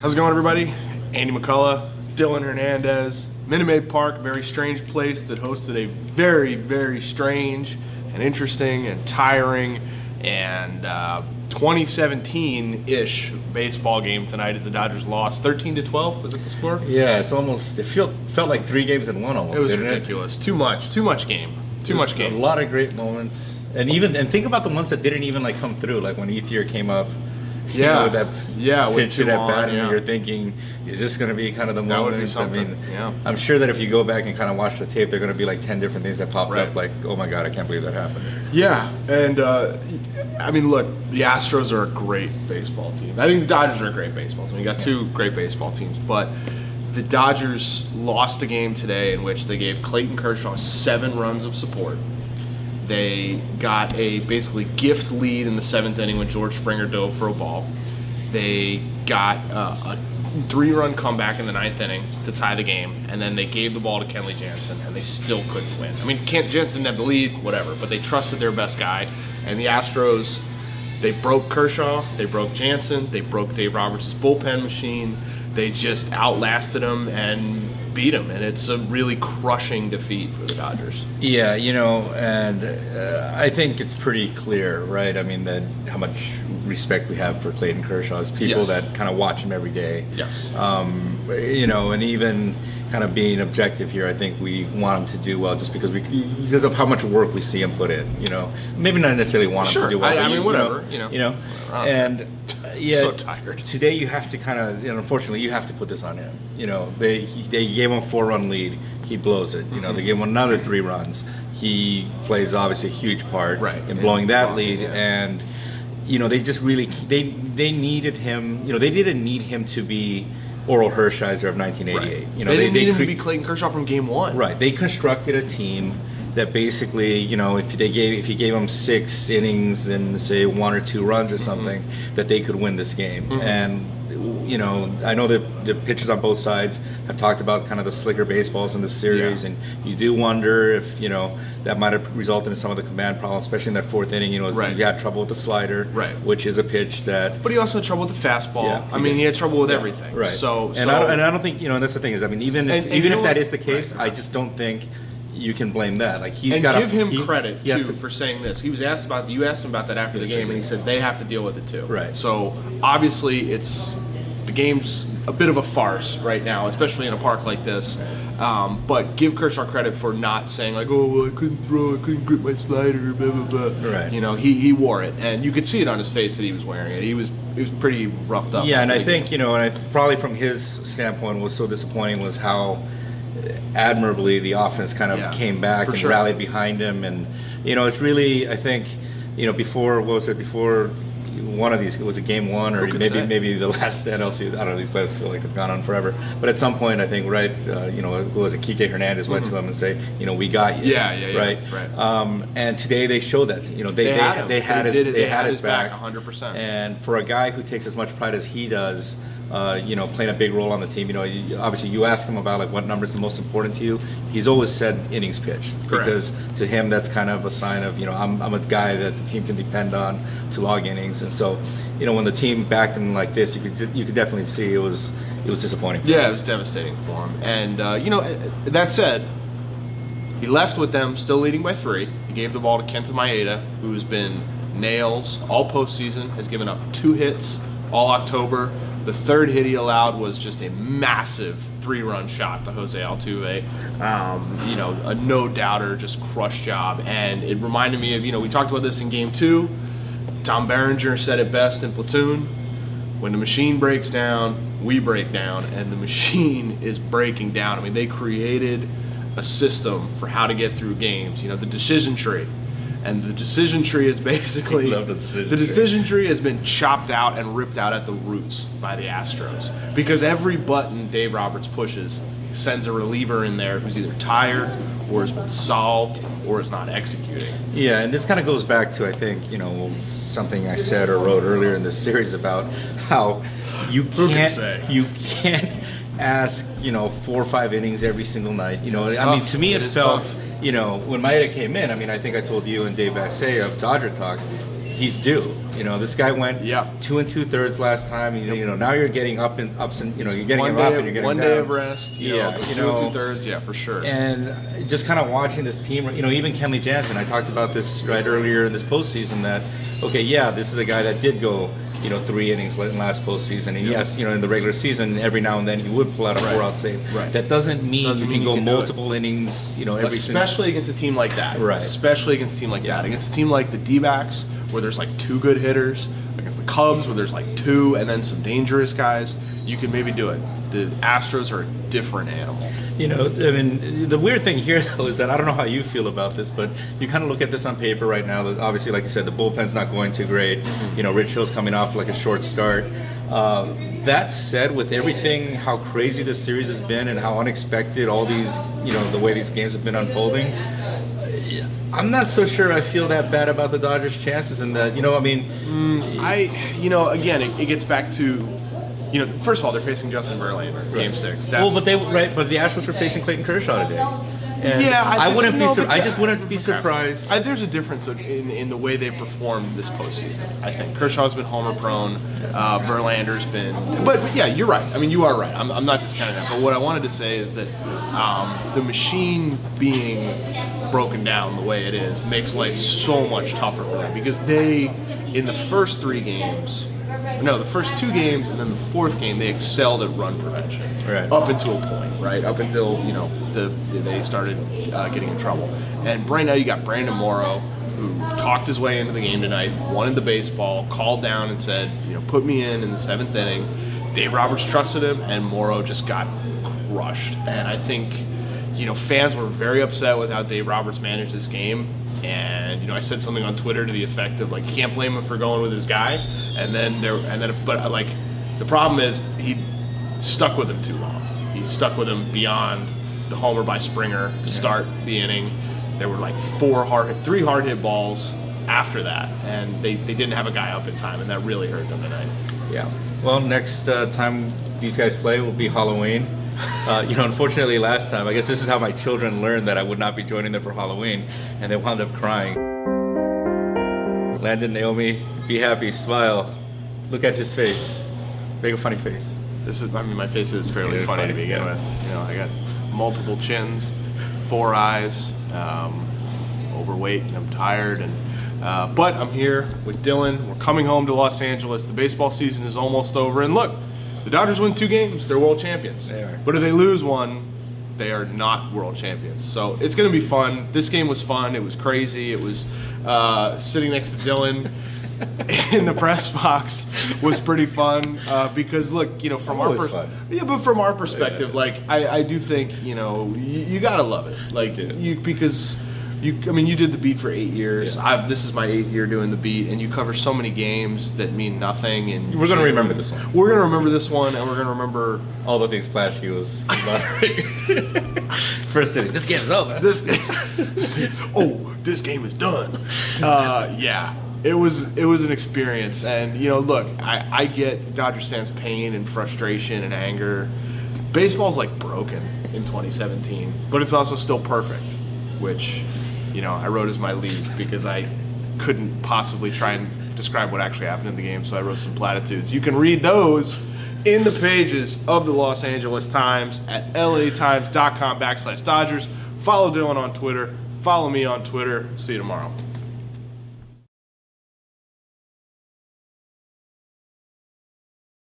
How's it going, everybody? Andy McCullough, Dylan Hernandez, Minute Maid Park, very strange place that hosted a very, very strange and interesting and tiring and 2017-ish baseball game tonight as the Dodgers lost 13-12. Was it the score? Yeah, it's almost. It felt like 3 games in one almost. It was ridiculous. Too much game. Too much game. A lot of great moments, and think about the ones that didn't even come through, like when Ethier came up. With that pitch to that bat, and you're thinking, is this going to be kind of the moment? Would be something. I'm sure that if you go back and kind of watch the tape, there are going to be like 10 different things that popped up. Like, oh my God, I can't believe that happened. Yeah, and I mean, look, the Astros are a great baseball team. I think the Dodgers are a great baseball team. You got two great baseball teams, but the Dodgers lost a game today in which they gave Clayton Kershaw 7 runs of support. They got a basically gift lead in the 7th inning when George Springer dove for a ball. They got a 3-run comeback in the 9th inning to tie the game, and then they gave the ball to Kenley Jansen, and they still couldn't win. I mean, Jansen didn't have the lead, whatever, but they trusted their best guy, and the Astros, they broke Kershaw, they broke Jansen, they broke Dave Roberts' bullpen machine. They just outlasted him and beat him, and it's a really crushing defeat for the Dodgers. Yeah, and I think it's pretty clear, right? I mean, that how much respect we have for Clayton Kershaw as people that kind of watch him every day. Yes. And even kind of being objective here, I think we want him to do well just because of how much work we see him put in. Maybe not necessarily want him to do well. I mean, whatever. And so tired. Today you have to kind of, unfortunately, you have to put this on him. They gave him a 4-run lead. He blows it. They gave him another 3 runs. He plays obviously a huge part in blowing that lead. Yeah. And they just really they needed him. They didn't need him to be Oral Hershiser of 1988. Right. They didn't need him to be Clayton Kershaw from game 1. Right. They constructed a team that basically, if he gave them 6 innings and say 1 or 2 runs or something, that they could win this game. And I know that the pitchers on both sides have talked about kind of the slicker baseballs in the series, and you do wonder if that might have resulted in some of the command problems, especially in that 4th inning. He had trouble with the slider, which is a pitch that. But he also had trouble with the fastball. Yeah, he had trouble with everything. Right. I don't think that's the thing is, I mean, even if that is the case, I just don't think you can blame that. Like give him credit too for saying this. He was asked about. You asked him about that after the game, and he said they have to deal with it too. Right. So obviously, the game's a bit of a farce right now, especially in a park like this. But give Kershaw credit for not saying like, oh, well, I couldn't throw, I couldn't grip my slider, blah blah blah. Right. He wore it, and you could see it on his face that he was wearing it. He was pretty roughed up. Yeah, and I think probably from his standpoint, what was so disappointing was how admirably the offense kind of came back and rallied behind him, and it's really, I think, before one of these, it was a game 1 or maybe the last NLC. I don't know, these players feel like they've gone on forever, but at some point I think who was it, Kike Hernandez went to him and say, we got you. Right. And today they showed that they had his back 100%. And for a guy who takes as much pride as he does, playing a big role on the team. Obviously you ask him about what number is the most important to you. He's always said innings pitched. Correct. Because to him that's kind of a sign of I'm a guy that the team can depend on to log innings. And so when the team backed him like this, you could definitely see it was disappointing. Yeah, it was devastating for him. And that said, he left with them still leading by 3. He gave the ball to Kenta Maeda, who has been nails all postseason, has given up 2 hits all October. The 3rd hit he allowed was just a massive 3-run shot to Jose Altuve. A no-doubter, just crush job. And it reminded me of, we talked about this in game 2. Tom Berenger said it best in Platoon. When the machine breaks down, we break down, and the machine is breaking down. I mean, they created a system for how to get through games. The decision tree. And the decision tree is basically the decision tree has been chopped out and ripped out at the roots by the Astros, because every button Dave Roberts pushes sends a reliever in there who's either tired or has been solved or is not executing. Yeah, and this kind of goes back to, I think, something I said or wrote earlier in this series about how you can't ask 4 or 5 innings every single night. I mean, to me it felt tough. When Maeda came in, I mean, I think I told you and Dave Vassay of Dodger Talk, he's due. You know, this guy went 2 2/3 last time. You know, now you're getting ups and you're getting him up and you're getting one down. day of rest. You know, 2 2/3. Yeah, for sure. And just kind of watching this team, you know, even Kenley Jansen. I talked about this right earlier in this postseason. That this is a guy that did go 3 innings in last postseason. And yes, in the regular season, every now and then he would pull out a 4-out save. Right. That doesn't mean you can go multiple innings, especially against a team like that. Right. Especially against a team like that. Against a team like the D-backs, where there's like 2 good hitters, against the Cubs, where there's like 2 and then some dangerous guys, you can maybe do it. The Astros are a different animal. I mean, the weird thing here, though, is that I don't know how you feel about this, but you kind of look at this on paper right now. That obviously, like you said, the bullpen's not going too great. Rich Hill's coming off like a short start. That said, with everything, how crazy this series has been and how unexpected all these, the way these games have been unfolding, I'm not so sure I feel that bad about the Dodgers' chances in that, again, it gets back to, first of all, they're facing Justin Verlander, Game 6. But the Astros were facing Clayton Kershaw today. And I just wouldn't be surprised. There's a difference in the way they performed this postseason. I think Kershaw's been homer prone. Verlander's been, but yeah, you're right. I mean, you are right. I'm not discounting that. But what I wanted to say is that the machine being broken down the way it is makes life so much tougher for them, because they, in the first 3 games. No, the first 2 games and then the 4th game, they excelled at run prevention. Right. Up until a point, right? Up until, they started getting in trouble. And right now you got Brandon Morrow, who talked his way into the game tonight, wanted the baseball, called down and said, put me in the 7th inning. Dave Roberts trusted him, and Morrow just got crushed. And I think, fans were very upset with how Dave Roberts managed this game. And I said something on Twitter to the effect of, like, you can't blame him for going with his guy. But the problem is he stuck with him too long. He stuck with him beyond the homer by Springer to start the inning. There were like 3 hard hit balls after that, and they didn't have a guy up in time, and that really hurt them tonight. Yeah. Well, next time these guys play will be Halloween. Unfortunately, last time, I guess this is how my children learned that I would not be joining them for Halloween, and they wound up crying. Landon, Naomi, be happy, smile. Look at his face. Make a funny face. My face is fairly funny to begin with. I got multiple chins, 4 eyes, overweight, and I'm tired. But I'm here with Dylan. We're coming home to Los Angeles. The baseball season is almost over, and look. The Dodgers win 2 games, they're world champions. They are. But if they lose one, they are not world champions. So it's going to be fun. This game was fun. It was crazy. It was sitting next to Dylan in the press box was pretty fun because, look, from our from our perspective, I do think you gotta love it, because. You did the beat for 8 years. Yeah. This is my 8th year doing the beat, and you cover so many games that mean nothing. And we're going to remember this one. We're going to remember this one, and we're going to remember all the things Flashy was about. First inning. This game's over. This game is done. It was an experience, and look, I get Dodgers fans' pain and frustration and anger. Baseball's like broken in 2017, but it's also still perfect, which. I wrote as my lead because I couldn't possibly try and describe what actually happened in the game, so I wrote some platitudes. You can read those in the pages of the Los Angeles Times at latimes.com/Dodgers. Follow Dylan on Twitter. Follow me on Twitter. See you tomorrow.